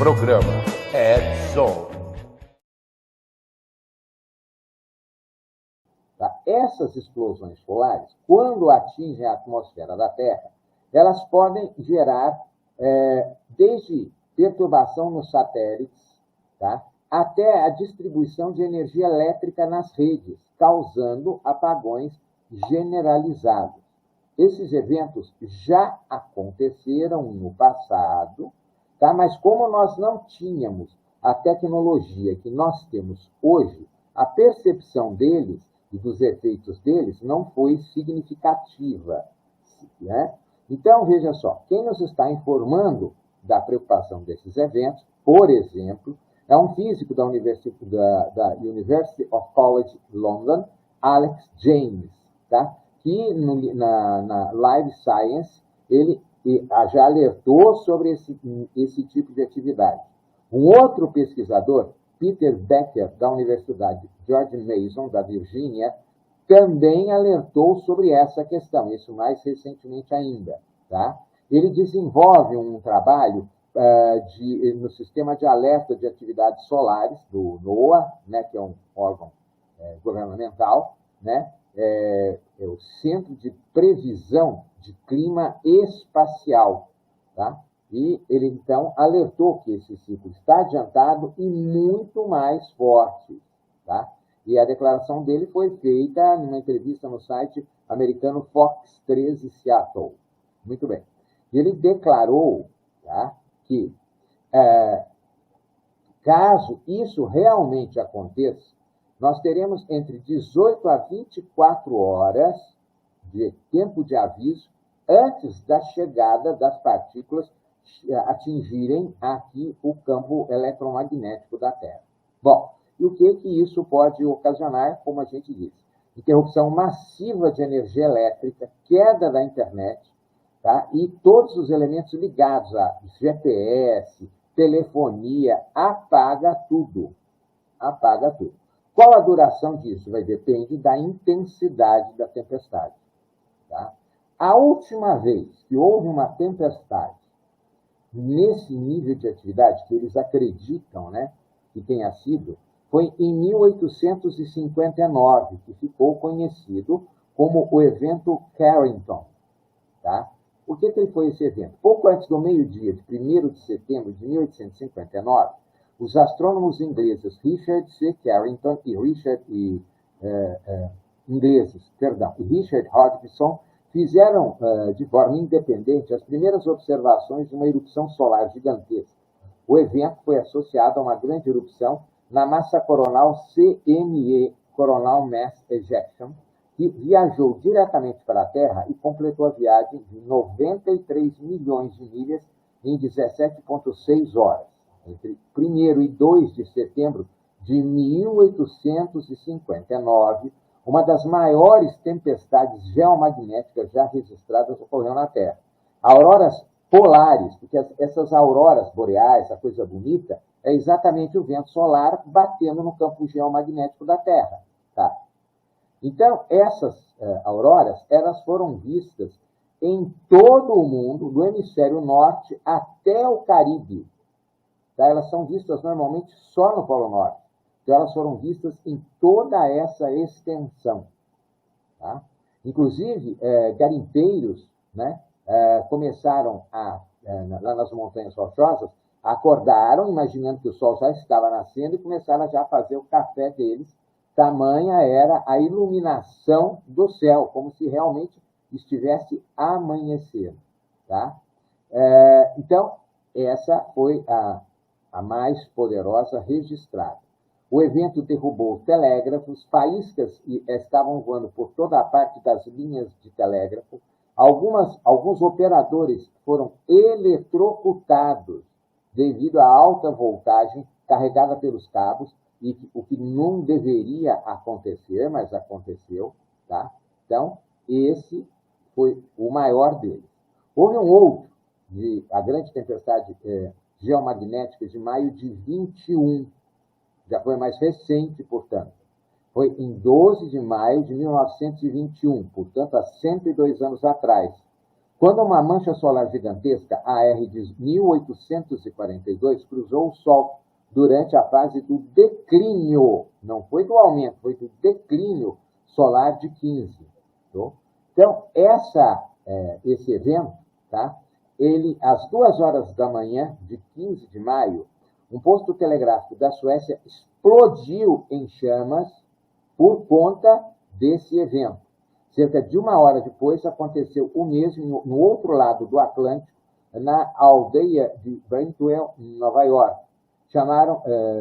Programa Edson. Essas explosões polares, quando atingem a atmosfera da Terra, elas podem gerar desde perturbação nos satélites, tá, até a distribuição de energia elétrica nas redes, causando apagões generalizados. Esses eventos já aconteceram no passado, tá? Mas como nós não tínhamos a tecnologia que nós temos hoje, a percepção deles e dos efeitos deles não foi significativa, né? Então, veja só, quem nos está informando da preocupação desses eventos, por exemplo, é um físico da University of College London, Alex James, tá? Que na Live Science ele já alertou sobre esse tipo de atividade. Um outro pesquisador, Peter Becker, da Universidade George Mason, da Virgínia, também alertou sobre essa questão, isso mais recentemente ainda. Tá? Ele desenvolve um trabalho no sistema de alerta de atividades solares, do NOAA, né, que é um órgão governamental, né, é o Centro de Previsão de Clima Espacial. Tá? E ele, então, alertou que esse ciclo está adiantado e muito mais forte. Tá? E a declaração dele foi feita numa entrevista no site americano Fox 13 Seattle. Muito bem. Ele declarou, tá, que, caso isso realmente aconteça, nós teremos entre 18 a 24 horas de tempo de aviso antes da chegada das partículas atingirem aqui o campo eletromagnético da Terra. Bom, e o que isso pode ocasionar, como a gente disse? Interrupção massiva de energia elétrica, queda da internet, tá? E todos os elementos ligados a GPS, telefonia, apaga tudo. Apaga tudo. Qual a duração disso? Vai depender da intensidade da tempestade. Tá? A última vez que houve uma tempestade nesse nível de atividade, que eles acreditam, né, que tenha sido, foi em 1859, que ficou conhecido como o evento Carrington. Tá? Por que ele foi esse evento? Pouco antes do meio-dia, de 1º de setembro de 1859, os astrônomos ingleses Richard C. Carrington e Richard Hodgson fizeram de forma independente as primeiras observações de uma erupção solar gigantesca. O evento foi associado a uma grande erupção na massa coronal CME, Coronal Mass Ejection, que viajou diretamente para a Terra e completou a viagem de 93 milhões de milhas em 17,6 horas, entre 1º e 2 de setembro de 1859, uma das maiores tempestades geomagnéticas já registradas ocorreu na Terra. Auroras polares, porque essas auroras boreais, essa coisa bonita, é exatamente o vento solar batendo no campo geomagnético da Terra. Tá? Então, essas auroras, elas foram vistas em todo o mundo, do hemisfério norte até o Caribe. Tá? Elas são vistas normalmente só no Polo Norte. Então, elas foram vistas em toda essa extensão. Tá? Inclusive, garimpeiros, né, começaram lá nas Montanhas Rochosas, acordaram, imaginando que o sol já estava nascendo, e começaram já a fazer o café deles. Tamanha era a iluminação do céu, como se realmente estivesse amanhecendo. Tá? Então, essa foi a mais poderosa registrada. O evento derrubou telégrafos, faíscas estavam voando por toda a parte das linhas de telégrafo. Alguns operadores foram eletrocutados devido à alta voltagem carregada pelos cabos, e o que não deveria acontecer, mas aconteceu. Tá? Então, esse foi o maior deles. Houve um outro, a grande tempestade geomagnética de maio de 21, já foi mais recente, portanto. Foi em 12 de maio de 1921, portanto, há 102 anos atrás, quando uma mancha solar gigantesca, AR de 1842, cruzou o Sol durante a fase do declínio, não foi do aumento, foi do declínio solar de 15. Tá? Então, esse evento, tá? Ele, às 2 horas da manhã de 15 de maio, um posto telegráfico da Suécia explodiu em chamas por conta desse evento. Cerca de 1 hora depois, aconteceu o mesmo no outro lado do Atlântico, na aldeia de Brentwell, em Nova York.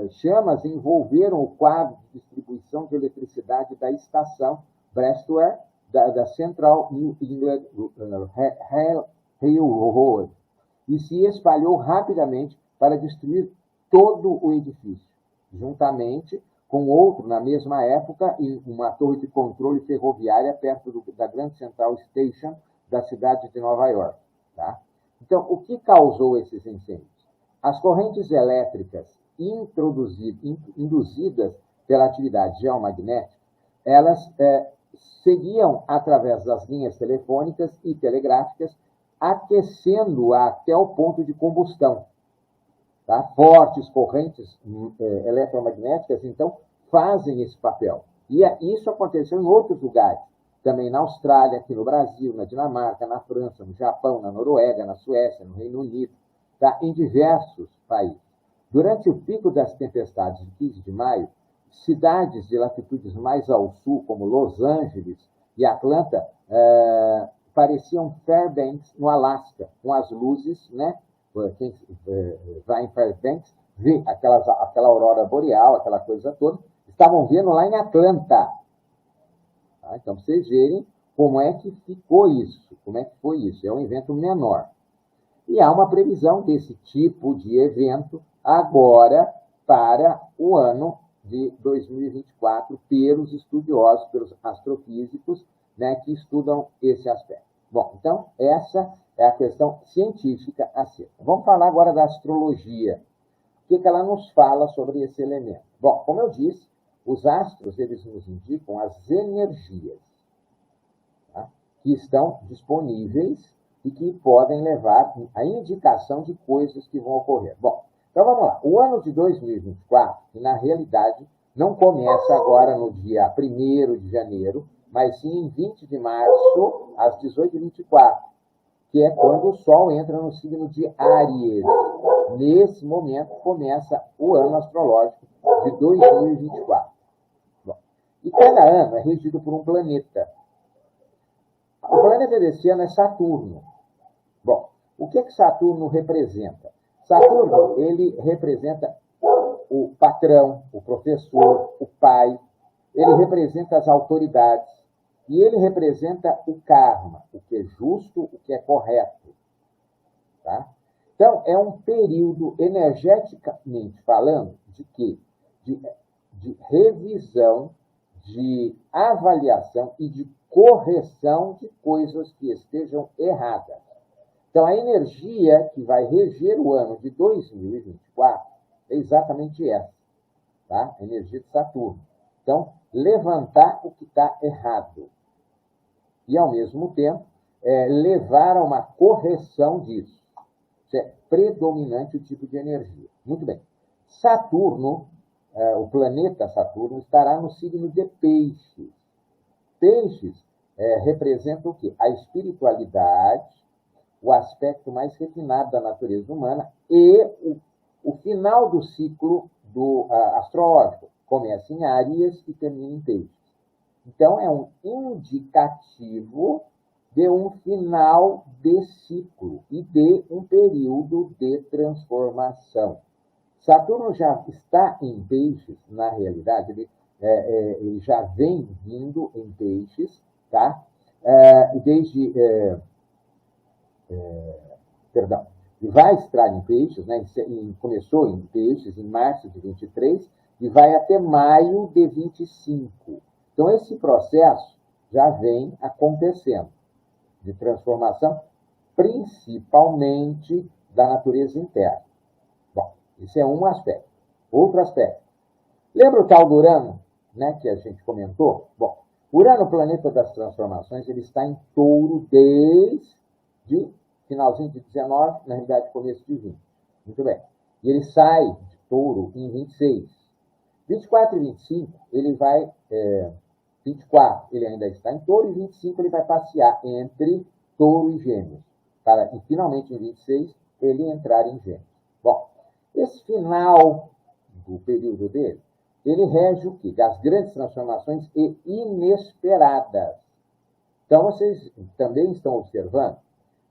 Chamas envolveram o quadro de distribuição de eletricidade da estação Brestwell, da Central New England Railroad, e se espalhou rapidamente para destruir todo o edifício, juntamente com outro, na mesma época, em uma torre de controle ferroviária perto da Grand Central Station da cidade de Nova York. Tá? Então, o que causou esses incêndios? As correntes elétricas induzidas pela atividade geomagnética, elas seguiam através das linhas telefônicas e telegráficas, aquecendo-a até o ponto de combustão. Tá? Fortes correntes eletromagnéticas, então, fazem esse papel. E isso aconteceu em outros lugares, também na Austrália, aqui no Brasil, na Dinamarca, na França, no Japão, na Noruega, na Suécia, no Reino Unido, tá? Em diversos países. Durante o pico das tempestades de 15 de maio, cidades de latitudes mais ao sul, como Los Angeles e Atlanta, pareciam Fairbanks, no Alasca, com as luzes, né? Quem vai em Fairbanks vê aquela aurora boreal, aquela coisa toda, estavam vendo lá em Atlanta. Tá? Então, para vocês verem como é que ficou isso, como é que foi isso. É um evento menor. E há uma previsão desse tipo de evento agora para o ano de 2024 pelos estudiosos, pelos astrofísicos, né, que estudam esse aspecto. Bom, então, essa é a questão científica acerca. Vamos falar agora da astrologia. O que ela nos fala sobre esse elemento? Bom, como eu disse, os astros, eles nos indicam as energias, tá? Que estão disponíveis e que podem levar a indicação de coisas que vão ocorrer. Bom, então vamos lá. O ano de 2024, que na realidade não começa agora no dia 1º de janeiro, mas sim em 20 de março, às 18h24, que é quando o Sol entra no signo de Áries. Nesse momento começa o ano astrológico de 2024. Bom, e cada ano é regido por um planeta. O planeta desse ano é Saturno. Bom, o que Saturno representa? Saturno, ele representa o patrão, o professor, o pai. Ele representa as autoridades. E ele representa o karma, o que é justo, o que é correto. Tá? Então, é um período, energeticamente falando, de quê? De revisão, de avaliação e de correção de coisas que estejam erradas. Então, a energia que vai reger o ano de 2024 é exatamente essa, tá? A energia de Saturno. Então, levantar o que está errado. E, ao mesmo tempo, levar a uma correção disso. Isso é predominante o tipo de energia. Muito bem. Saturno, o planeta Saturno, estará no signo de Peixes. Peixes representa o quê? A espiritualidade, o aspecto mais refinado da natureza humana e o final do ciclo astrológico. Começa em Áries e termina em Peixes. Então, é um indicativo de um final de ciclo e de um período de transformação. Saturno já está em Peixes, na realidade, ele já vem vindo em Peixes, tá? E vai estar em Peixes, né? Começou em Peixes em março de 23 e vai até maio de 25. Então, esse processo já vem acontecendo de transformação, principalmente da natureza interna. Bom, isso é um aspecto. Outro aspecto. Lembra o tal do Urano, né, que a gente comentou? Bom, Urano, planeta das transformações, ele está em Touro desde de finalzinho de 19, na realidade, começo de 20. Muito bem. E ele sai de touro em 26. 24 e 25, ele vai... 24, ele ainda está em touro, e 25 ele vai passear entre touro e gêmeos, para, e finalmente em 26, ele entrar em gêmeos. Bom, esse final do período dele, ele rege o quê? Das grandes transformações e inesperadas. Então, vocês também estão observando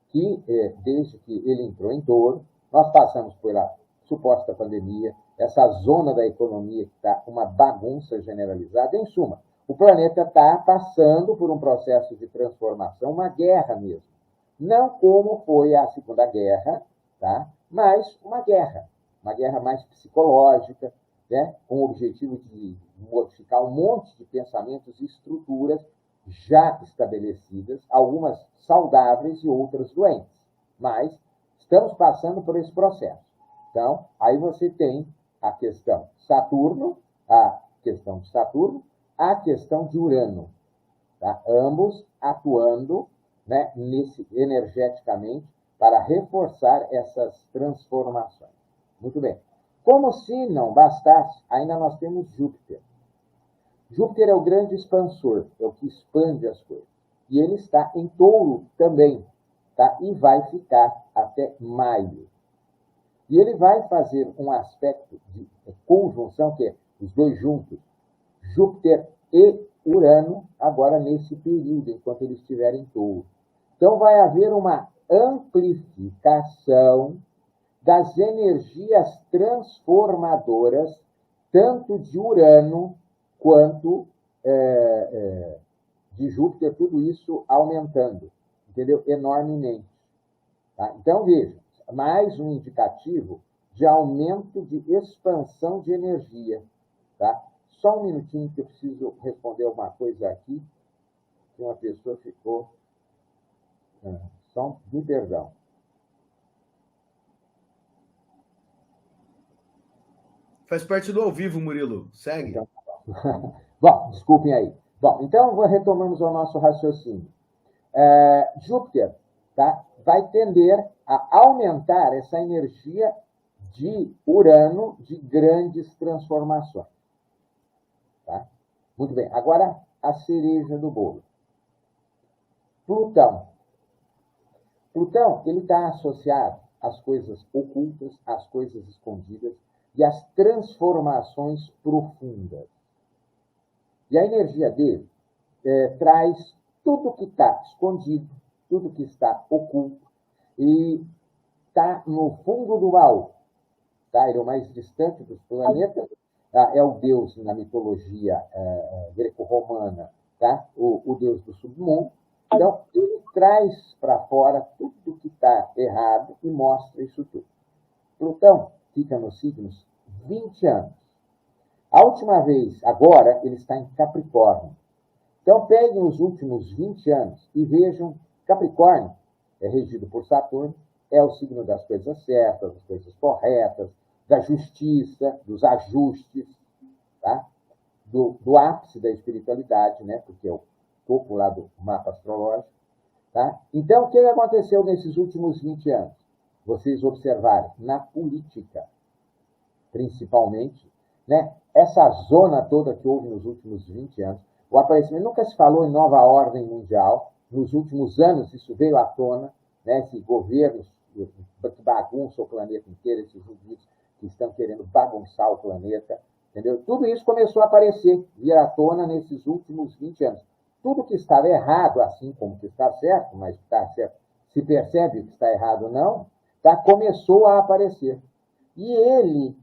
que, desde que ele entrou em touro, nós passamos pela suposta pandemia, essa zona da economia que está uma bagunça generalizada. Em suma, o planeta está passando por um processo de transformação, uma guerra mesmo. Não como foi a Segunda Guerra, tá? Mas uma guerra mais psicológica, né? Com o objetivo de modificar um monte de pensamentos e estruturas já estabelecidas, algumas saudáveis e outras doentes. Mas estamos passando por esse processo. Então, aí você tem a questão Saturno, a questão de Saturno, a questão de Urano, tá? Ambos atuando, né, energeticamente para reforçar essas transformações. Muito bem. Como se não bastasse, ainda nós temos Júpiter. Júpiter é o grande expansor, é o que expande as coisas. E ele está em touro também, tá? E vai ficar até maio. E ele vai fazer um aspecto de conjunção, que é os dois juntos, Júpiter e Urano, agora nesse período, enquanto ele estiver em touro. Então, vai haver uma amplificação das energias transformadoras, tanto de Urano quanto de Júpiter, tudo isso aumentando, entendeu? Enormemente. Tá? Então, veja, mais um indicativo de aumento de expansão de energia, tá? Só um minutinho que eu preciso responder uma coisa aqui, que uma pessoa ficou... me perdão. Faz parte do ao vivo, Murilo. Segue. Então, bom, desculpem aí. Bom, então retomamos o nosso raciocínio. Júpiter, tá, vai tender a aumentar essa energia de Urano de grandes transformações. Tá? Muito bem. Agora, a cereja do bolo. Plutão. Plutão, ele está associado às coisas ocultas, às coisas escondidas e às transformações profundas. E a energia dele traz tudo que está escondido, tudo que está oculto, e está no fundo do baú. Tá? Ele é o mais distante dos planetas, é o deus na mitologia greco-romana, tá? O deus do submundo. Então, ele traz para fora tudo que está errado e mostra isso tudo. Plutão fica nos signos 20 anos. A última vez, agora, ele está em Capricórnio. Então, peguem os últimos 20 anos e vejam, Capricórnio é regido por Saturno, é o signo das coisas certas, das coisas corretas, da justiça, dos ajustes, tá? do ápice da espiritualidade, né? Porque é o topo lá do mapa astrológico. Tá? Então, o que aconteceu nesses últimos 20 anos? Vocês observarem, na política, principalmente, né? Essa zona toda que houve nos últimos 20 anos, o aparecimento, nunca se falou em nova ordem mundial, nos últimos anos isso veio à tona, né? Esses governos que bagunçam o planeta inteiro, esses juízes que estão querendo bagunçar o planeta, entendeu? Tudo isso começou a aparecer, vir à tona nesses últimos 20 anos. Tudo que estava errado, assim como que está certo, mas está certo, se percebe que está errado ou não, tá, começou a aparecer. E ele,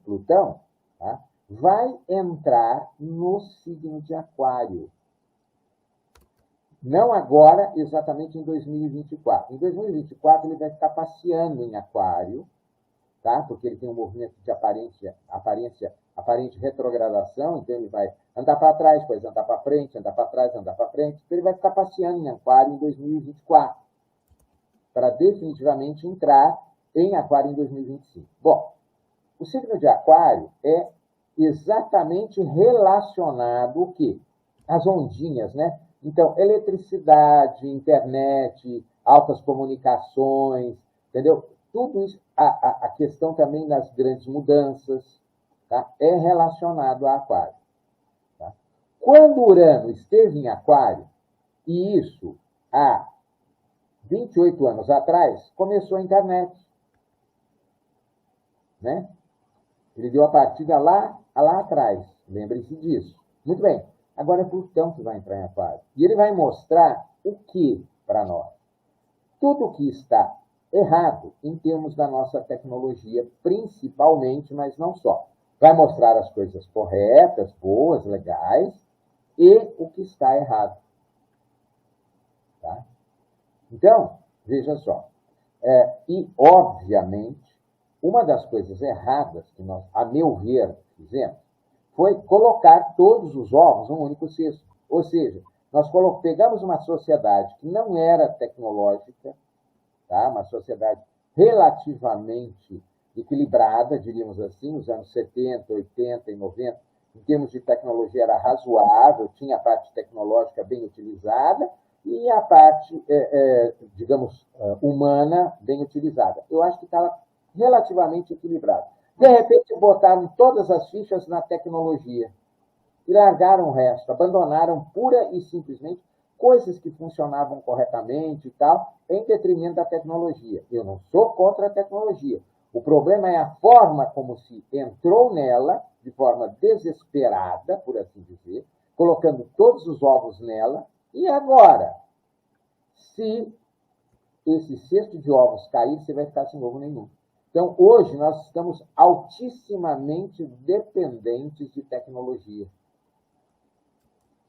Plutão, tá, vai entrar no signo de Aquário. Não agora, exatamente em 2024. Em 2024, ele vai ficar passeando em Aquário, tá? Porque ele tem um movimento de aparente retrogradação, então ele vai andar para trás, depois andar para frente, andar para trás, andar para frente. Então ele vai ficar passeando em Aquário em 2024, para definitivamente entrar em Aquário em 2025. Bom, o signo de Aquário é exatamente relacionado o quê? As ondinhas, né? Então, eletricidade, internet, altas comunicações, entendeu? Tudo isso, a questão também das grandes mudanças, tá? É relacionado a Aquário. Tá? Quando Urano esteve em Aquário, e isso há 28 anos atrás, começou a internet. Né? Ele deu a partida lá atrás. Lembre-se disso. Muito bem. Agora é Plutão que vai entrar em Aquário. E ele vai mostrar o que para nós? Tudo o que está errado em termos da nossa tecnologia, principalmente, mas não só. Vai mostrar as coisas corretas, boas, legais, e o que está errado. Tá? Então, veja só. E, obviamente, uma das coisas erradas que nós, a meu ver, fizemos, foi colocar todos os ovos num único cesto. Ou seja, nós pegamos uma sociedade que não era tecnológica, tá? Uma sociedade relativamente equilibrada, diríamos assim, nos anos 70, 80 e 90, em termos de tecnologia era razoável, tinha a parte tecnológica bem utilizada e a parte, digamos, humana bem utilizada. Eu acho que estava relativamente equilibrado. De repente, botaram todas as fichas na tecnologia e largaram o resto, abandonaram pura e simplesmente coisas que funcionavam corretamente e tal, em detrimento da tecnologia. Eu não sou contra a tecnologia. O problema é a forma como se entrou nela, de forma desesperada, por assim dizer, colocando todos os ovos nela, e agora, se esse cesto de ovos cair, você vai ficar sem ovo nenhum. Então, hoje, nós estamos altissimamente dependentes de tecnologia.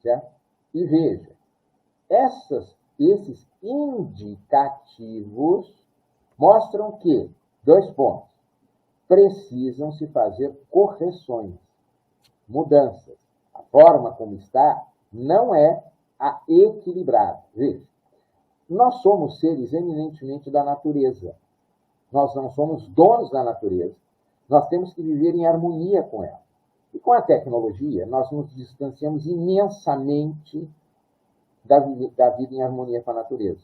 Certo? E veja, esses indicativos mostram que, 2 pontos, precisam se fazer correções, mudanças. A forma como está não é a equilibrada. Veja, nós somos seres eminentemente da natureza. Nós não somos donos da natureza. Nós temos que viver em harmonia com ela. E com a tecnologia, nós nos distanciamos imensamente da vida em harmonia com a natureza.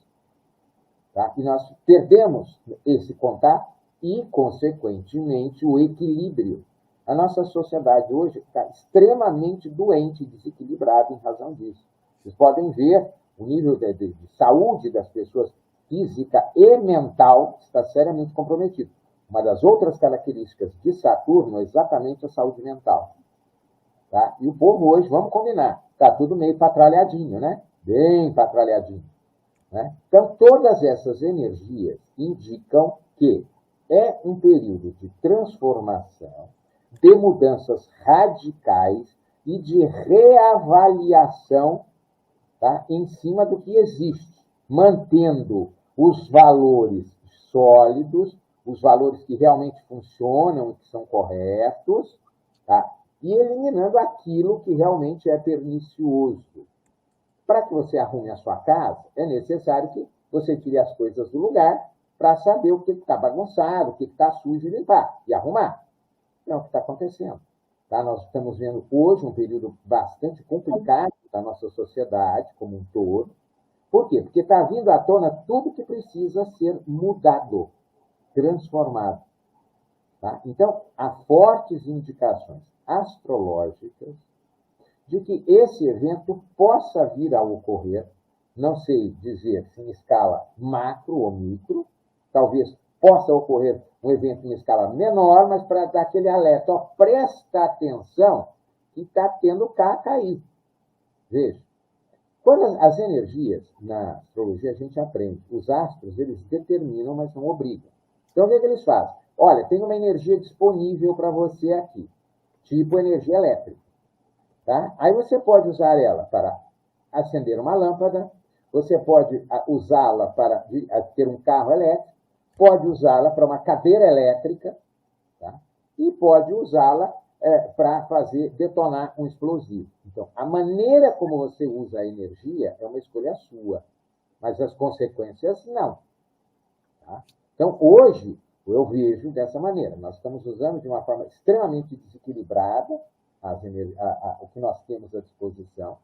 Tá? E nós perdemos esse contato e, consequentemente, o equilíbrio. A nossa sociedade hoje está extremamente doente e desequilibrada em razão disso. Vocês podem ver o nível de saúde das pessoas física e mental está seriamente comprometido. Uma das outras características de Saturno é exatamente a saúde mental. Tá? E o povo hoje, vamos combinar, está tudo meio patralhadinho, né? Bem patralhadinho. Né? Então, todas essas energias indicam que é um período de transformação, de mudanças radicais e de reavaliação, tá? Em cima do que existe, mantendo os valores sólidos, os valores que realmente funcionam e que são corretos, tá? E eliminando aquilo que realmente é pernicioso. Para que você arrume a sua casa, é necessário que você tire as coisas do lugar para saber o que está bagunçado, o que está sujo e limpar, e arrumar. É o que está acontecendo. Tá? Nós estamos vendo hoje um período bastante complicado da nossa sociedade como um todo. Por quê? Porque está vindo à tona tudo que precisa ser mudado, transformado. Tá? Então, há fortes indicações astrológicas de que esse evento possa vir a ocorrer, não sei dizer se em escala macro ou micro, talvez possa ocorrer um evento em escala menor, mas para dar aquele alerta, ó, presta atenção que está tendo caca aí. Veja, quando as energias, na astrologia a gente aprende, os astros eles determinam, mas não obrigam. Então o que eles fazem? Olha, tem uma energia disponível para você aqui, tipo energia elétrica. Tá? Aí você pode usar ela para acender uma lâmpada, você pode usá-la para ter um carro elétrico, pode usá-la para uma cadeira elétrica, tá? E pode usá-la para detonar um explosivo. Então, a maneira como você usa a energia é uma escolha sua, mas as consequências não. Tá? Então, hoje, eu vejo dessa maneira. Nós estamos usando de uma forma extremamente desequilibrada o que nós temos à disposição.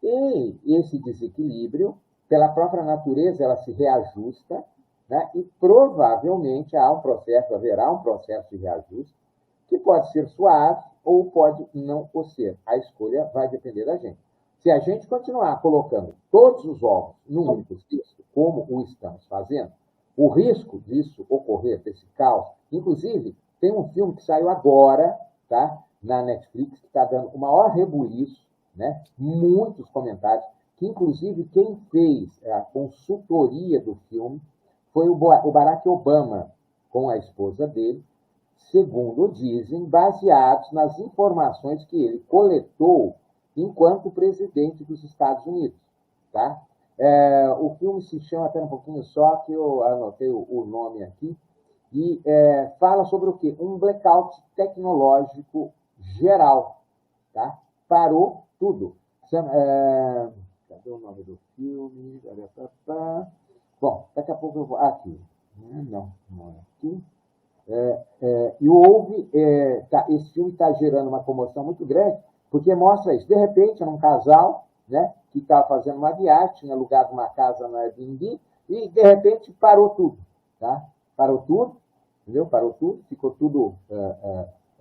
E esse desequilíbrio, pela própria natureza, ela se reajusta, né? E provavelmente haverá um processo de reajuste que pode ser suave ou pode não o ser. A escolha vai depender da gente. Se a gente continuar colocando todos os ovos num único cesto, como o estamos fazendo, o risco disso ocorrer, desse caos, inclusive, tem um filme que saiu agora, tá, na Netflix, que está dando o maior rebuliço, né, muitos comentários, que inclusive quem fez a consultoria do filme foi o Barack Obama, com a esposa dele, segundo dizem, baseados nas informações que ele coletou enquanto presidente dos Estados Unidos. Tá? O filme se chama, até um pouquinho só, que eu anotei o nome aqui, e fala sobre o quê? Um blackout tecnológico geral. Tá? Parou tudo. Cadê o nome do filme? Bom, daqui a pouco eu vou... Aqui. Não é aqui. Esse filme está gerando uma comoção muito grande, porque mostra isso. De repente, era um casal, né, que estava fazendo uma viagem, tinha alugado uma casa no Airbnb, e, de repente, parou tudo. Tá? Parou tudo, entendeu? Parou tudo, ficou tudo...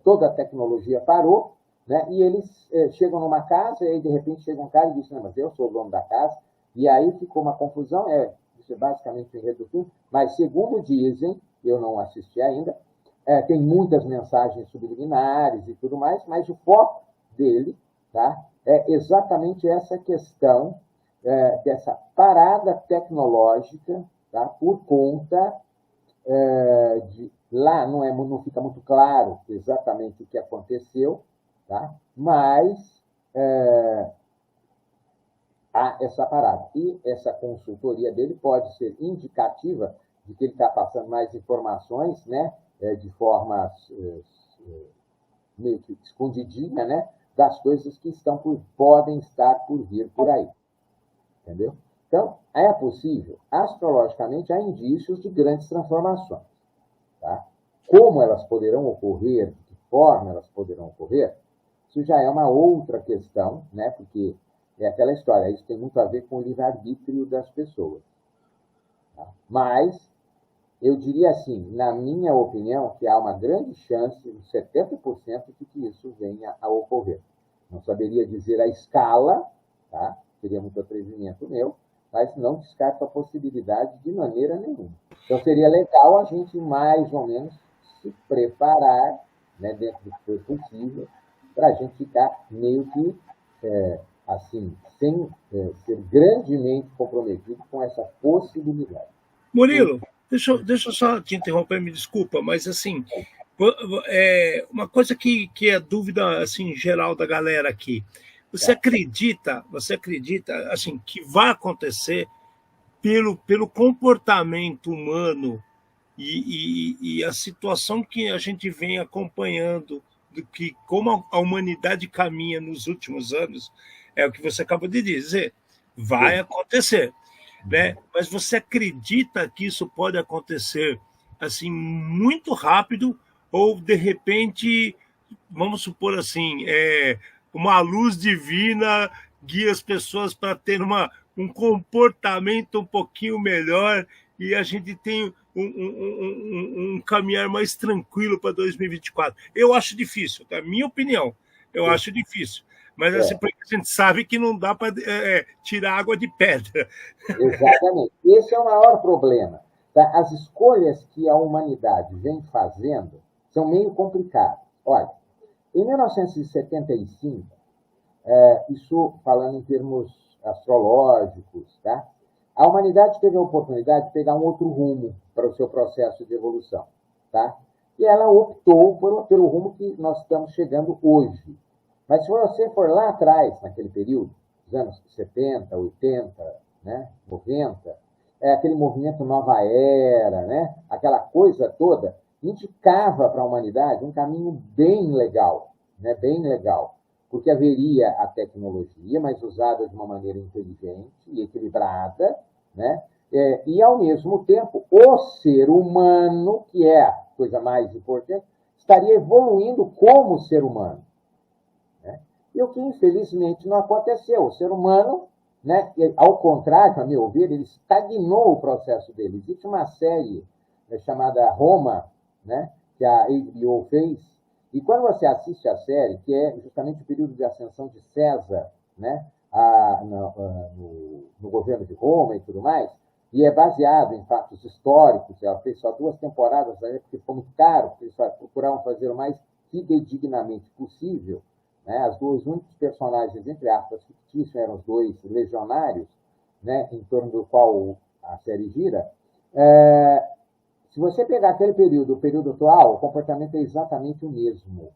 toda a tecnologia parou, né? E eles chegam numa casa, e aí, de repente, chega um cara e diz, não, mas eu sou o dono da casa, e aí ficou uma confusão, isso é basicamente o enredo do filme, mas, segundo dizem, eu não assisti ainda, tem muitas mensagens subliminares e tudo mais, mas o foco dele, tá, é exatamente essa questão dessa parada tecnológica, tá, por conta de... Lá não fica muito claro exatamente o que aconteceu, tá, mas há essa parada. E essa consultoria dele pode ser indicativa de que ele está passando mais informações, né, de forma meio que escondidinha, né, das coisas que podem estar por vir por aí. Entendeu? Então, é possível, astrologicamente, há indícios de grandes transformações. Tá? Como elas poderão ocorrer, de que forma elas poderão ocorrer, isso já é uma outra questão, né, porque é aquela história, isso tem muito a ver com o livre-arbítrio das pessoas. Tá? Mas eu diria assim, na minha opinião, que há uma grande chance, 70%, de que isso venha a ocorrer. Não saberia dizer a escala, tá? Seria muito atrevimento meu, mas não descarto a possibilidade de maneira nenhuma. Então, seria legal a gente, mais ou menos, se preparar, né, dentro do que for possível, para a gente ficar meio que, assim, sem ser grandemente comprometido com essa possibilidade. Murilo, deixa eu só te interromper, me desculpa, mas assim, uma coisa que é dúvida assim, geral da galera aqui. Você acredita assim, que vai acontecer pelo comportamento humano e a situação que a gente vem acompanhando, do que como a humanidade caminha nos últimos anos, é o que você acabou de dizer, vai acontecer. Né? Mas você acredita que isso pode acontecer assim muito rápido ou de repente, vamos supor assim, uma luz divina guia as pessoas para ter um comportamento um pouquinho melhor e a gente tem um caminhar mais tranquilo para 2024? Eu acho difícil, tá? Minha opinião, eu acho difícil. Mas assim, porque a gente sabe que não dá para tirar água de pedra. Exatamente. Esse é o maior problema. Tá? As escolhas que a humanidade vem fazendo são meio complicadas. Olha, em 1975, isso falando em termos astrológicos, tá? A humanidade teve a oportunidade de pegar um outro rumo para o seu processo de evolução. Tá? E ela optou pelo rumo que nós estamos chegando hoje. Mas se você for lá atrás, naquele período, dos anos 70, 80, né, 90, aquele movimento Nova Era, né, aquela coisa toda, indicava para a humanidade um caminho bem legal, né, bem legal, porque haveria a tecnologia, mas usada de uma maneira inteligente e equilibrada, né, e, ao mesmo tempo, o ser humano, que é a coisa mais importante, estaria evoluindo como ser humano. E o que, infelizmente, não aconteceu. O ser humano, né, ao contrário, a meu ver, ele estagnou o processo dele. Existe uma série chamada Roma, né, que a HBO fez, e quando você assiste a série, que é justamente o período de ascensão de César, né, no governo de Roma e tudo mais, e é baseado em fatos históricos. Ela fez só 2 temporadas, né, porque ficou muito caro, porque eles procuravam fazer o mais fidedignamente possível, né? Os únicos personagens, entre aspas, fictícios eram os 2 legionários, né, em torno do qual a série gira. Se você pegar aquele período, o período atual, o comportamento é exatamente o mesmo.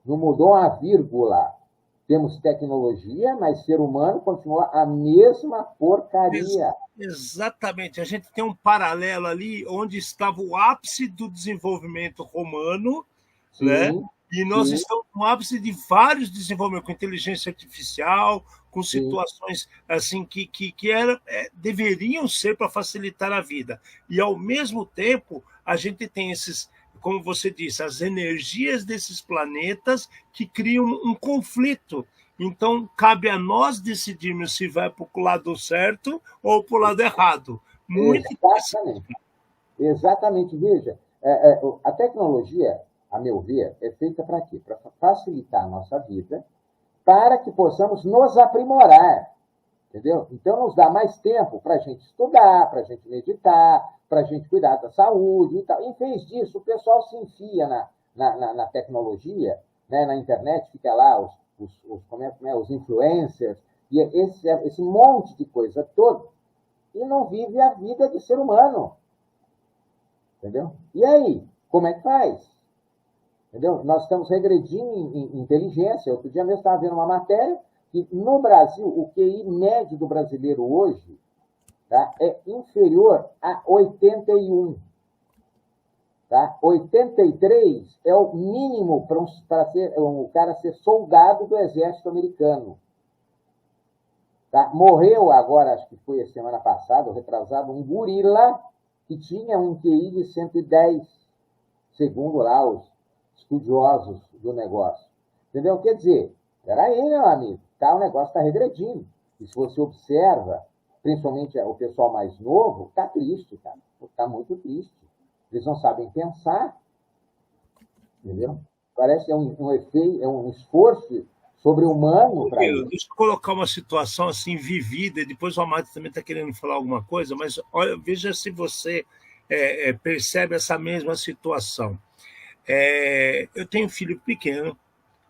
Não mudou uma vírgula. Temos tecnologia, mas ser humano continua a mesma porcaria. Exatamente. A gente tem um paralelo ali onde estava o ápice do desenvolvimento romano, Sim, né? E nós sim. estamos no ápice de vários desenvolvimentos, com inteligência artificial, com situações assim que deveriam ser para facilitar a vida. E, ao mesmo tempo, a gente tem esses, como você disse, as energias desses planetas que criam um conflito. Então, cabe a nós decidirmos se vai para o lado certo ou para o lado errado. Muito Exatamente. Exatamente. Veja, a tecnologia, a meu ver, é feita para quê? Para facilitar a nossa vida, para que possamos nos aprimorar. Entendeu? Então, nos dá mais tempo para a gente estudar, para a gente meditar, para a gente cuidar da saúde e tal. Em vez disso, o pessoal se enfia na tecnologia, né, na internet, fica lá os influencers, e esse monte de coisa toda, e não vive a vida de ser humano. Entendeu? E aí, como é que faz? Entendeu? Nós estamos regredindo em inteligência. Outro dia mesmo estava vendo uma matéria que no Brasil, o QI médio do brasileiro hoje, tá, é inferior a 81. Tá? 83 é o mínimo para o cara ser soldado do exército americano. Tá? Morreu agora, acho que foi a semana passada, retrasado, um gorila que tinha um QI de 110, segundo lá os estudiosos do negócio. Entendeu? Quer dizer, peraí, meu amigo, o negócio está regredindo. E se você observa, principalmente o pessoal mais novo, está triste, cara. Está muito triste. Eles não sabem pensar. Entendeu? Parece que é um efeito, é um esforço sobre-humano para isso. Deixa eu colocar uma situação assim vivida, depois o Amado também está querendo falar alguma coisa, mas olha, veja se você percebe essa mesma situação. Eu tenho um filho pequeno,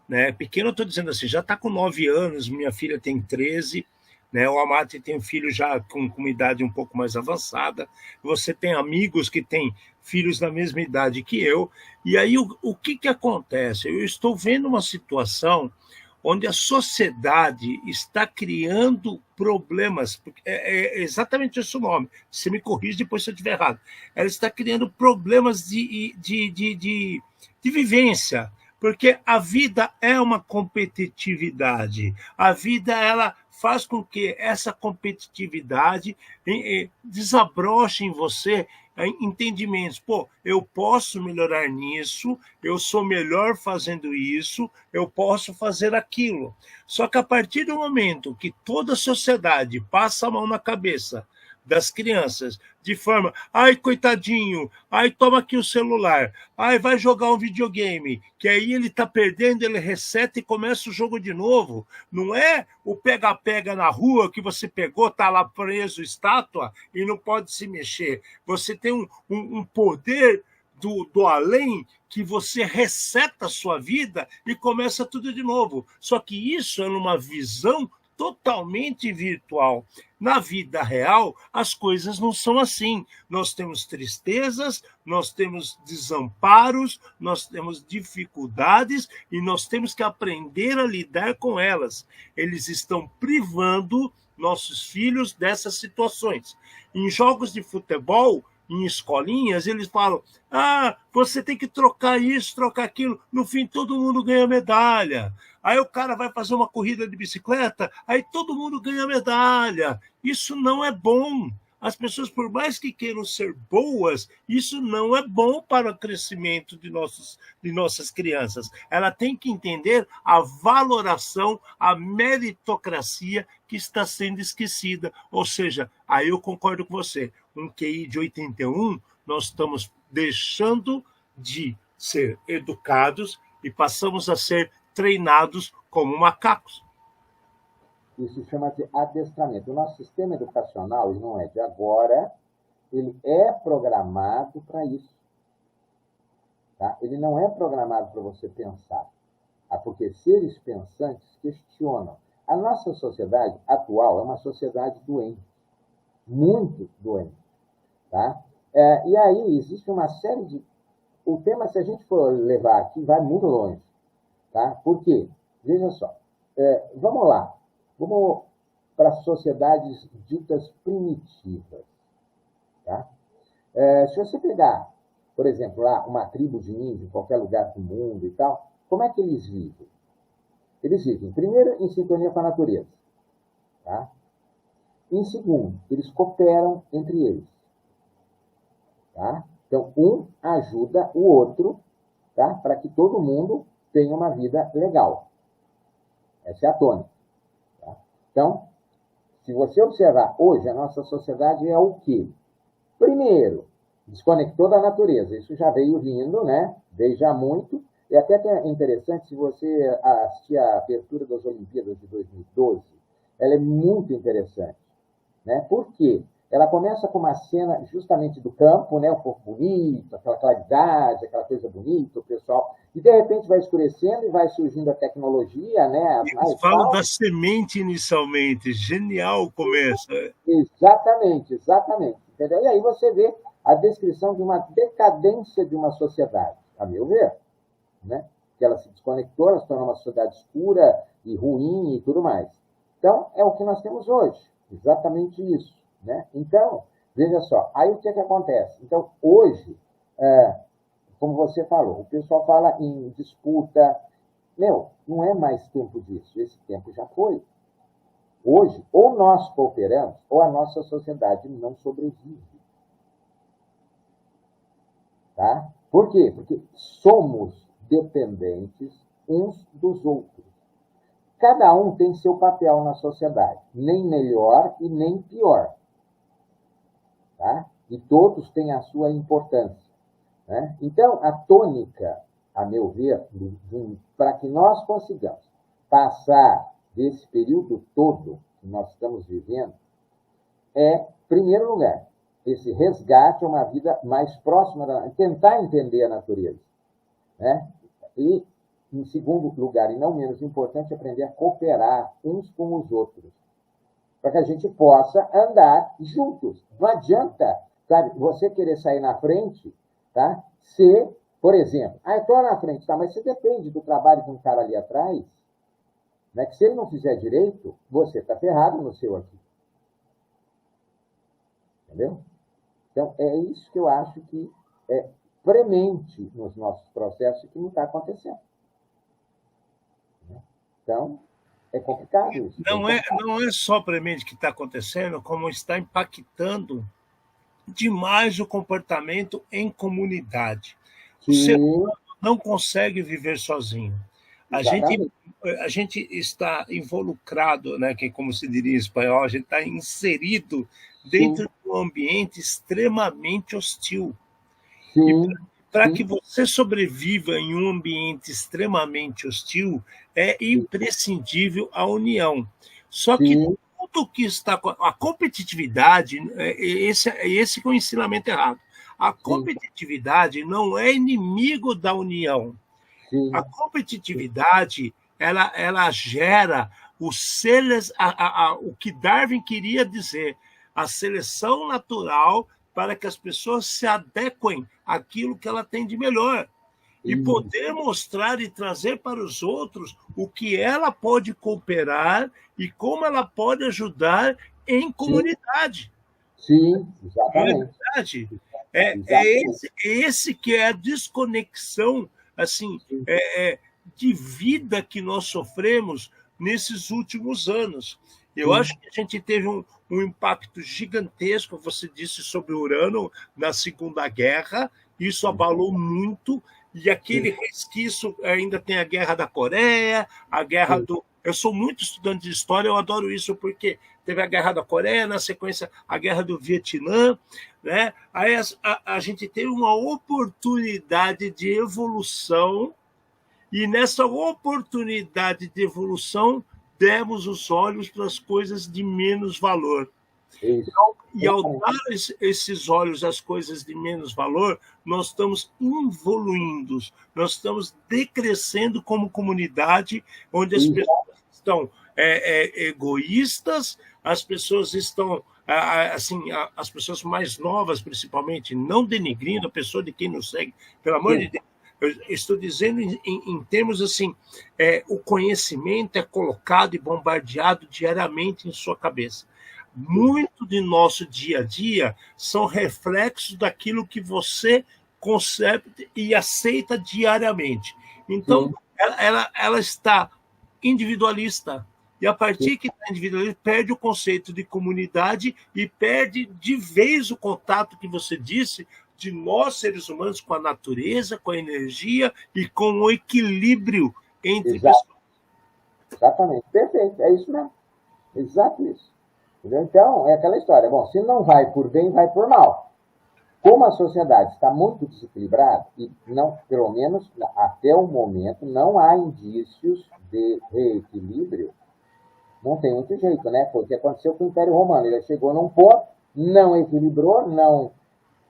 né? Pequeno, eu estou dizendo assim, já está com 9 anos, minha filha tem 13, né? O Amate tem um filho já com uma idade um pouco mais avançada, você tem amigos que têm filhos da mesma idade que eu, e aí o que acontece? Eu estou vendo uma situação onde a sociedade está criando problemas, é exatamente esse o nome, você me corrige depois se eu estiver errado, ela está criando problemas de vivência, porque a vida é uma competitividade, a vida ela faz com que essa competitividade desabroche em você entendimentos. Pô, eu posso melhorar nisso, eu sou melhor fazendo isso, eu posso fazer aquilo. Só que a partir do momento que toda a sociedade passa a mão na cabeça das crianças, de forma, ai, coitadinho, ai, toma aqui o celular, ai, vai jogar um videogame, que aí ele tá perdendo, ele reseta e começa o jogo de novo. Não é o pega-pega na rua que você pegou, tá lá preso, estátua, e não pode se mexer. Você tem um poder do além que você reseta a sua vida e começa tudo de novo. Só que isso é numa visão totalmente virtual. Na vida real, as coisas não são assim. Nós temos tristezas, nós temos desamparos, nós temos dificuldades e nós temos que aprender a lidar com elas. Eles estão privando nossos filhos dessas situações. Em jogos de futebol, em escolinhas, eles falam, você tem que trocar isso, trocar aquilo. No fim, todo mundo ganha medalha. Aí o cara vai fazer uma corrida de bicicleta, aí todo mundo ganha medalha. Isso não é bom. as pessoas, por mais que queiram ser boas, isso não é bom para o crescimento de nossas crianças. Ela tem que entender a valoração, a meritocracia que está sendo esquecida. Ou seja, aí eu concordo com você, um QI de 81, nós estamos deixando de ser educados e passamos a ser treinados como macacos. Isso se chama de adestramento. O nosso sistema educacional, ele não é de agora, ele é programado para isso. Tá? Ele não é programado para você pensar. Porque seres pensantes questionam. A nossa sociedade atual é uma sociedade doente. Muito doente. Tá? E aí existe uma série de... O tema, se a gente for levar aqui, vai muito longe. Tá? Por quê? Veja só. Vamos lá. Vamos para as sociedades ditas primitivas. Tá? Se você pegar, por exemplo, lá uma tribo de índio, em qualquer lugar do mundo e tal, como é que eles vivem? Eles vivem, primeiro, em sintonia com a natureza. Tá? Em segundo, eles cooperam entre eles. Tá? Então, um ajuda o outro, tá? Para que todo mundo tenha uma vida legal. Essa é a tônica. Tá? Então, se você observar, hoje a nossa sociedade é o quê? Primeiro, desconectou da natureza. Isso já veio vindo, né? Desde há muito. E até é interessante, se você assistir a abertura das Olimpíadas de 2012, ela é muito interessante. Né? Por quê? Ela começa com uma cena justamente do campo, né? O povo bonito, aquela claridade, aquela coisa bonita, o pessoal... E, de repente, vai escurecendo e vai surgindo a tecnologia, né? Eles falam da semente inicialmente. Genial o começo. Exatamente, exatamente. Entendeu? E aí você vê a descrição de uma decadência de uma sociedade, a meu ver. Né? Que ela se desconectou, ela se tornou uma sociedade escura e ruim e tudo mais. Então, é o que nós temos hoje. Exatamente isso. Né? Então, veja só, aí o que acontece? Então, hoje, como você falou, o pessoal fala em disputa. Não é mais tempo disso, esse tempo já foi. Hoje, ou nós cooperamos, ou a nossa sociedade não sobrevive. Tá? Por quê? Porque somos dependentes uns dos outros. Cada um tem seu papel na sociedade, nem melhor e nem pior. Tá? E todos têm a sua importância. Né? Então, a tônica, a meu ver, para que nós consigamos passar desse período todo que nós estamos vivendo, é, em primeiro lugar, esse resgate a uma vida mais próxima, tentar entender a natureza. Né? E, em segundo lugar, e não menos importante, aprender a cooperar uns com os outros, para que a gente possa andar juntos. Não adianta, sabe, você querer sair na frente, tá? Se, por exemplo, eu estou na frente, tá? Mas você depende do trabalho de um cara ali atrás, né? Que se ele não fizer direito, você está ferrado no seu aqui. Entendeu? Então, é isso que eu acho que é premente nos nossos processos e que não está acontecendo. Então, é complicado isso. Não é só premente que está acontecendo, como está impactando demais o comportamento em comunidade. O ser humano não consegue viver sozinho. A gente está involucrado, né, que, como se diria em espanhol, a gente está inserido dentro de um ambiente extremamente hostil. Para que você sobreviva em um ambiente extremamente hostil, é imprescindível a união. Só que tudo que está... A competitividade, esse é o ensinamento errado. A competitividade não é inimigo da união. A competitividade, ela gera o que Darwin queria dizer, a seleção natural para que as pessoas se adequem àquilo que ela tem de melhor. E poder mostrar e trazer para os outros o que ela pode cooperar e como ela pode ajudar em comunidade. Sim, exatamente. Não é verdade? É esse que é a desconexão assim, de vida que nós sofremos nesses últimos anos. Eu acho que a gente teve um impacto gigantesco, você disse sobre Urano na Segunda Guerra, isso abalou muito, e aquele resquício ainda tem a Guerra da Coreia, a Guerra do. Eu sou muito estudante de história, eu adoro isso, porque teve a Guerra da Coreia, na sequência a Guerra do Vietnã, né? Aí a gente teve uma oportunidade de evolução, e nessa oportunidade de evolução, demos os olhos para as coisas de menos valor. Isso. E ao dar esses olhos às coisas de menos valor, nós estamos evoluindo, nós estamos decrescendo como comunidade, onde as pessoas estão egoístas, as pessoas estão, assim, as pessoas mais novas, principalmente, não denigrindo a pessoa de quem nos segue, pelo amor de Deus. Eu estou dizendo em termos assim, o conhecimento é colocado e bombardeado diariamente em sua cabeça. Muito de nosso dia a dia são reflexos daquilo que você concebe e aceita diariamente. Então, ela está individualista. E a partir que está individualista, perde o conceito de comunidade e perde de vez o contato que você disse de nós, seres humanos, com a natureza, com a energia e com o equilíbrio entre pessoas. Exatamente. Perfeito. É isso mesmo. Exato isso. Entendeu? Então, é aquela história. Bom, se não vai por bem, vai por mal. Como a sociedade está muito desequilibrada, e não, pelo menos até o momento, não há indícios de reequilíbrio, não tem muito jeito, né? Foi o que aconteceu com o Império Romano. Ele chegou num ponto, não equilibrou, não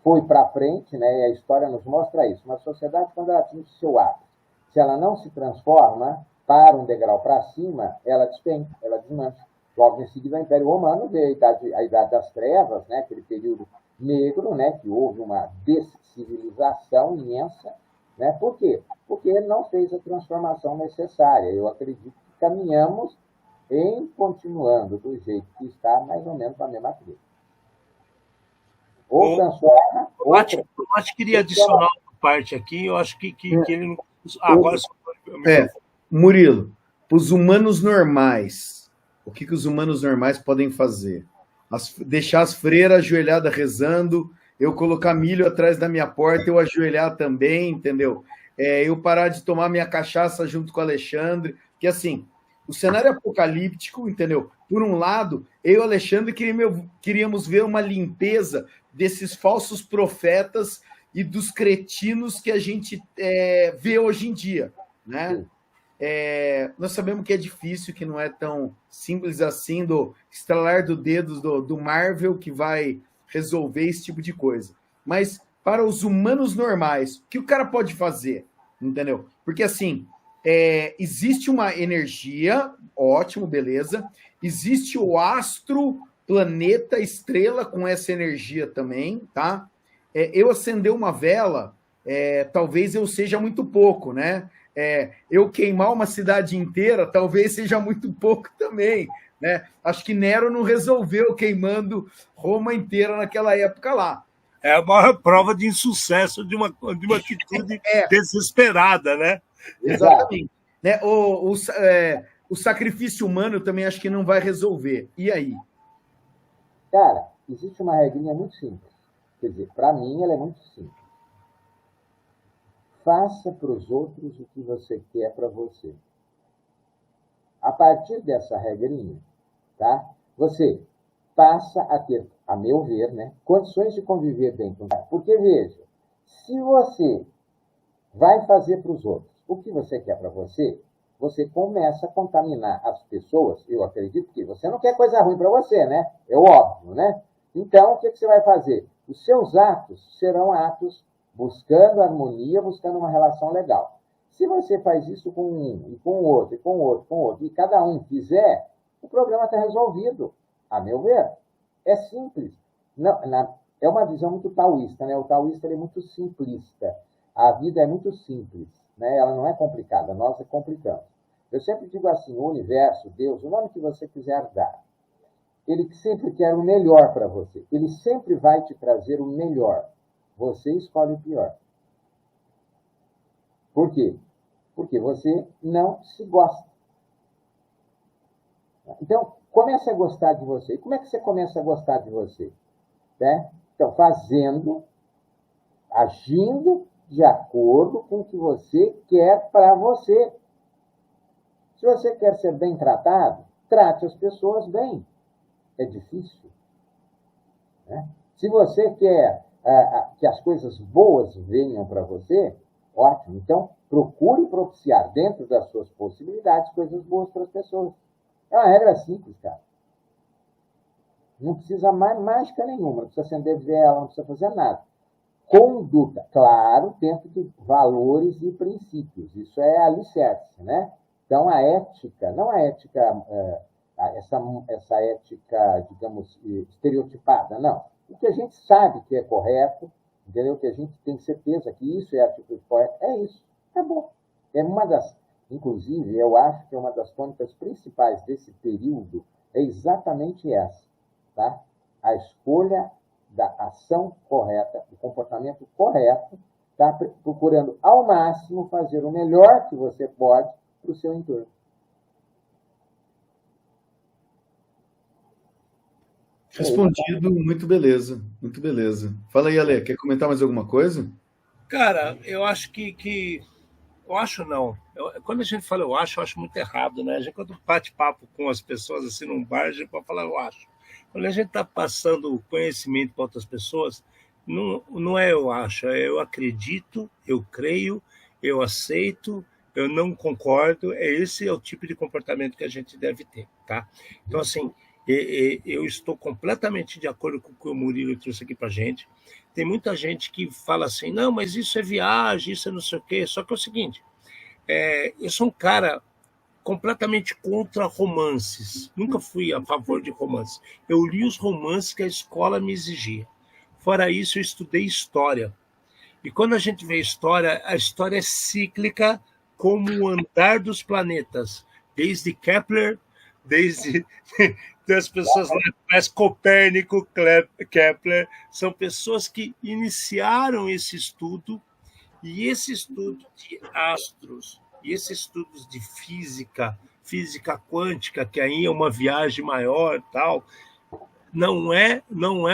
foi para frente, né? E a história nos mostra isso. Uma sociedade, quando ela atinge seu ápice, se ela não se transforma para um degrau para cima, ela despenca, ela desmancha. Logo em seguida, o Império Romano veio a Idade das Trevas, né? Aquele período negro, né? Que houve uma descivilização imensa, né? Por quê? Porque não fez a transformação necessária. Eu acredito que caminhamos em continuando do jeito que está, mais ou menos na mesma trilha. Ou transforma. Eu acho que queria adicionar uma parte aqui, eu acho que ele não. Agora Murilo, para os humanos normais, o que os humanos normais podem fazer? Deixar as freiras ajoelhadas rezando, eu colocar milho atrás da minha porta, eu ajoelhar também, entendeu? Eu parar de tomar minha cachaça junto com o Alexandre, porque assim, o cenário apocalíptico, entendeu? Por um lado, eu e o Alexandre queríamos ver uma limpeza desses falsos profetas e dos cretinos que a gente vê hoje em dia, né? Nós sabemos que é difícil, que não é tão simples assim do estalar do dedo do Marvel que vai resolver esse tipo de coisa. Mas para os humanos normais, o que o cara pode fazer? Entendeu? Porque assim, existe uma energia, ótimo, beleza. Existe o astro, planeta, estrela com essa energia também, tá? Eu acender uma vela, talvez eu seja muito pouco, né? Eu queimar uma cidade inteira, talvez seja muito pouco também, né? Acho que Nero não resolveu queimando Roma inteira naquela época lá. É a maior prova de insucesso de uma atitude desesperada, né? Exatamente. Né? O sacrifício humano eu também acho que não vai resolver. E aí? Cara, existe uma regrinha muito simples. Quer dizer, para mim ela é muito simples. Faça para os outros o que você quer para você. A partir dessa regrinha, tá? Você passa a ter, a meu ver, né, condições de conviver bem com o cara. Porque, veja, se você vai fazer para os outros o que você quer para você, você começa a contaminar as pessoas. Eu acredito que você não quer coisa ruim para você, né? É óbvio, né? Então, o que você vai fazer? Os seus atos serão atos buscando harmonia, buscando uma relação legal. Se você faz isso com um, e com o outro, e com o outro, com o outro, e cada um fizer, o problema está resolvido, a meu ver. É simples. Não, é uma visão muito taoísta, né? O taoísta é muito simplista. A vida é muito simples, né? Ela não é complicada, nós é complicamos. Eu sempre digo assim, o universo, Deus, o nome que você quiser dar, ele sempre quer o melhor para você. Ele sempre vai te trazer o melhor. Você escolhe o pior. Por quê? Porque você não se gosta. Então, comece a gostar de você. E como é que você começa a gostar de você? Né? Então, fazendo, agindo de acordo com o que você quer para você. Se você quer ser bem tratado, trate as pessoas bem. É difícil. Né? Se você quer que as coisas boas venham para você, ótimo. Então, procure propiciar dentro das suas possibilidades coisas boas para as pessoas. É uma regra simples, cara. Não precisa mais mágica nenhuma, não precisa acender vela, não precisa fazer nada. Conduta, claro, dentro de valores e princípios. Isso é alicerce, né? Então, a ética, não a ética, essa ética, digamos, estereotipada, não. O que a gente sabe que é correto, entendeu? Que a gente tem certeza que isso é a atitude correta, é isso. É bom. É uma das, inclusive, eu acho que é uma das tônicas principais desse período é exatamente essa, tá? A escolha da ação correta, do comportamento correto, tá? Procurando ao máximo fazer o melhor que você pode para o seu entorno. Respondido, muito beleza, muito beleza. Fala aí, Ale, quer comentar mais alguma coisa? Cara, eu acho que eu acho não. Quando a gente fala eu acho muito errado, né? A gente, quando bate papo com as pessoas assim num bar, a gente pode falar eu acho. Quando a gente está passando conhecimento para outras pessoas, não é eu acho, é eu acredito, eu creio, eu aceito, eu não concordo. Esse é o tipo de comportamento que a gente deve ter, tá? Então, assim, eu estou completamente de acordo com o que o Murilo trouxe aqui para a gente. Tem muita gente que fala assim, não, mas isso é viagem, isso é não sei o quê. Só que é o seguinte, eu sou um cara completamente contra romances. Nunca fui a favor de romances. Eu li os romances que a escola me exigia. Fora isso, eu estudei história. E quando a gente vê a história é cíclica como o andar dos planetas. Desde Kepler, desde as pessoas lá, mas Copérnico, Kepler, são pessoas que iniciaram esse estudo, e esse estudo de astros, e esses estudos de física quântica, que aí é uma viagem maior, tal, não é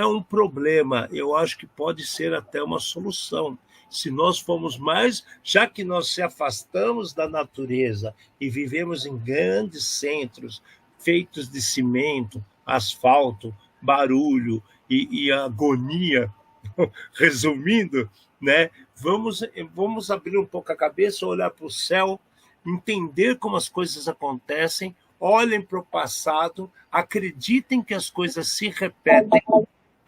um problema. Eu acho que pode ser até uma solução. Se nós formos mais, já que nós se afastamos da natureza e vivemos em grandes centros feitos de cimento, asfalto, barulho e agonia, resumindo, né? Vamos abrir um pouco a cabeça, olhar para o céu, entender como as coisas acontecem, olhem para o passado, acreditem que as coisas se repetem,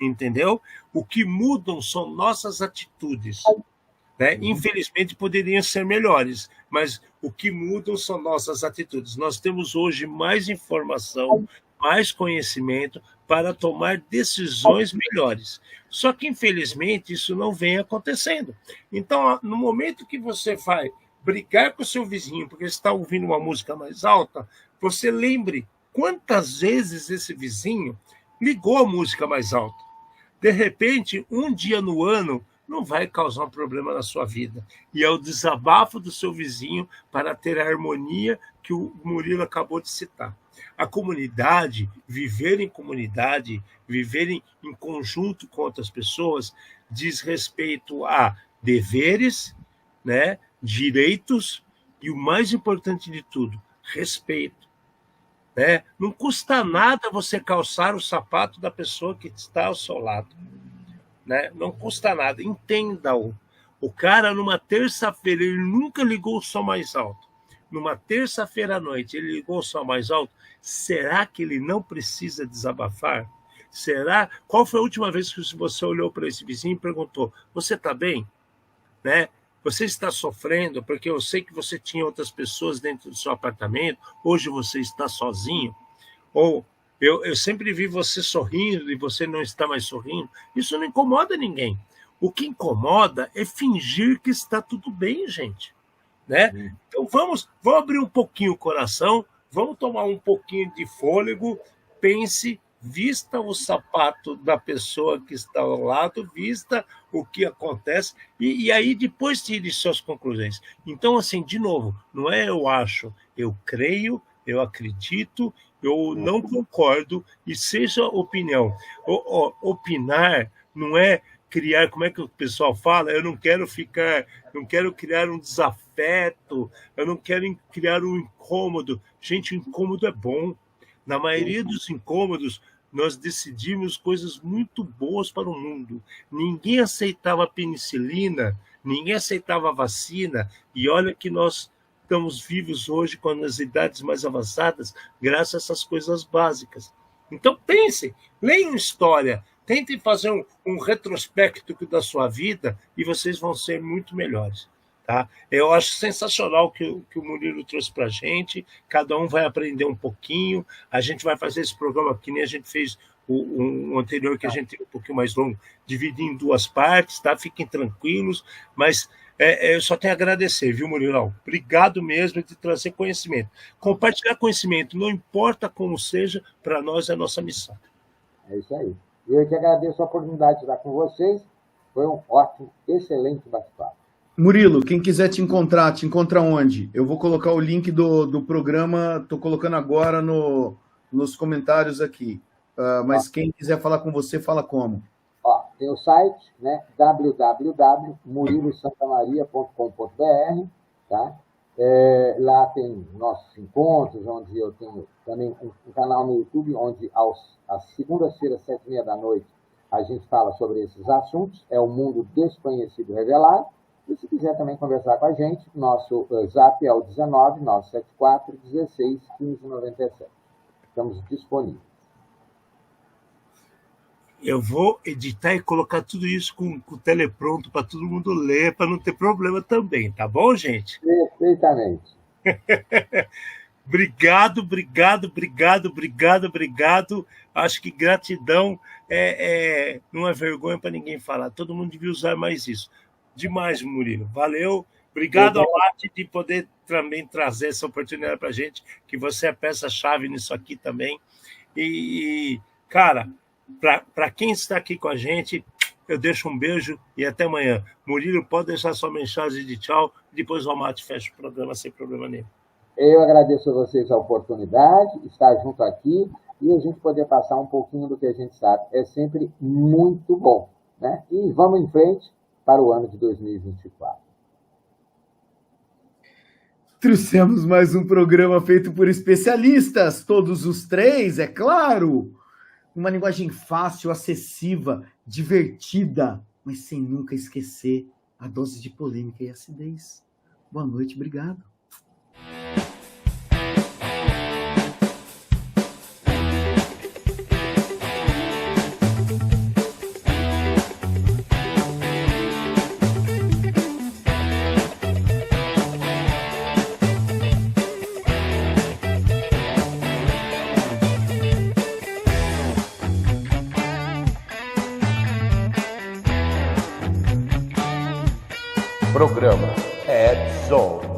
entendeu? O que mudam são nossas atitudes, né? Infelizmente poderiam ser melhores, mas o que mudam são nossas atitudes. Nós temos hoje mais informação, mais conhecimento para tomar decisões melhores. Só que, infelizmente, isso não vem acontecendo. Então, no momento que você vai brigar com o seu vizinho porque está ouvindo uma música mais alta, você lembre quantas vezes esse vizinho ligou a música mais alta. De repente, um dia no ano não vai causar um problema na sua vida. E é o desabafo do seu vizinho para ter a harmonia que o Murilo acabou de citar. A comunidade, viver em comunidade, viver em conjunto com outras pessoas, diz respeito a deveres, né, direitos e, o mais importante de tudo, respeito. Né? Não custa nada você calçar o sapato da pessoa que está ao seu lado. Né? Não custa nada, entenda-o. O cara, numa terça-feira, ele nunca ligou o som mais alto. Numa terça-feira à noite, ele ligou o som mais alto. Será que ele não precisa desabafar? Será? Qual foi a última vez que você olhou para esse vizinho e perguntou: você está bem? Né? Você está sofrendo? Porque eu sei que você tinha outras pessoas dentro do seu apartamento. Hoje você está sozinho. Ou eu sempre vi você sorrindo e você não está mais sorrindo. Isso não incomoda ninguém. O que incomoda é fingir que está tudo bem, gente. Né? Então vamos abrir um pouquinho o coração, vamos tomar um pouquinho de fôlego, pense, vista o sapato da pessoa que está ao lado, vista o que acontece, e aí depois tire suas conclusões. Então, assim, de novo, não é eu acho, eu creio, eu acredito, eu não concordo, e seja opinião. Opinar não é criar, como é que o pessoal fala? Eu não quero criar um desafeto, eu não quero criar um incômodo. Gente, o incômodo é bom. Na maioria dos incômodos, nós decidimos coisas muito boas para o mundo. Ninguém aceitava penicilina, ninguém aceitava vacina, e olha que nós estamos vivos hoje com as idades mais avançadas, graças a essas coisas básicas. Então pensem, leiam história, tentem fazer um retrospecto da sua vida e vocês vão ser muito melhores. Tá? Eu acho sensacional o que o Murilo trouxe para a gente, cada um vai aprender um pouquinho, a gente vai fazer esse programa que nem a gente fez o anterior, que a gente tem um pouquinho mais longo, dividir em 2 partes, tá? Fiquem tranquilos, mas eu só tenho a agradecer, viu, Murilão? Obrigado mesmo de trazer conhecimento. Compartilhar conhecimento, não importa como seja, para nós é a nossa missão. É isso aí. Eu que agradeço a oportunidade de estar com vocês, foi um ótimo, excelente bate-papo. Murilo, quem quiser te encontra onde? Eu vou colocar o link do programa, estou colocando agora nos comentários aqui. Mas quem quiser falar com você, fala como? Tem o site, né, www.murilosantamaria.com.br, tá? Lá tem nossos encontros, onde eu tenho também um canal no YouTube, onde às segundas-feiras, 7h30 a gente fala sobre esses assuntos, é o Mundo Desconhecido Revelado. E se quiser também conversar com a gente, nosso zap é o 19 974 16 15 97. Estamos disponíveis. Eu vou editar e colocar tudo isso com o telepronto para todo mundo ler, para não ter problema também, tá bom, gente? Perfeitamente. Obrigado. Acho que gratidão não é vergonha para ninguém falar. Todo mundo devia usar mais isso. Demais, Murilo. Valeu. Obrigado, Amate, de poder também trazer essa oportunidade para a gente, que você é peça-chave nisso aqui também. E cara, para quem está aqui com a gente, eu deixo um beijo e até amanhã. Murilo, pode deixar sua mensagem de tchau, depois o Amate fecha o programa sem problema nenhum. Eu agradeço a vocês a oportunidade de estar junto aqui e a gente poder passar um pouquinho do que a gente sabe. É sempre muito bom, né? E vamos em frente para o ano de 2024. Trouxemos mais um programa feito por especialistas, todos os 3, é claro. Uma linguagem fácil, acessível, divertida, mas sem nunca esquecer a dose de polêmica e acidez. Boa noite, obrigado. Programa Ed Zone.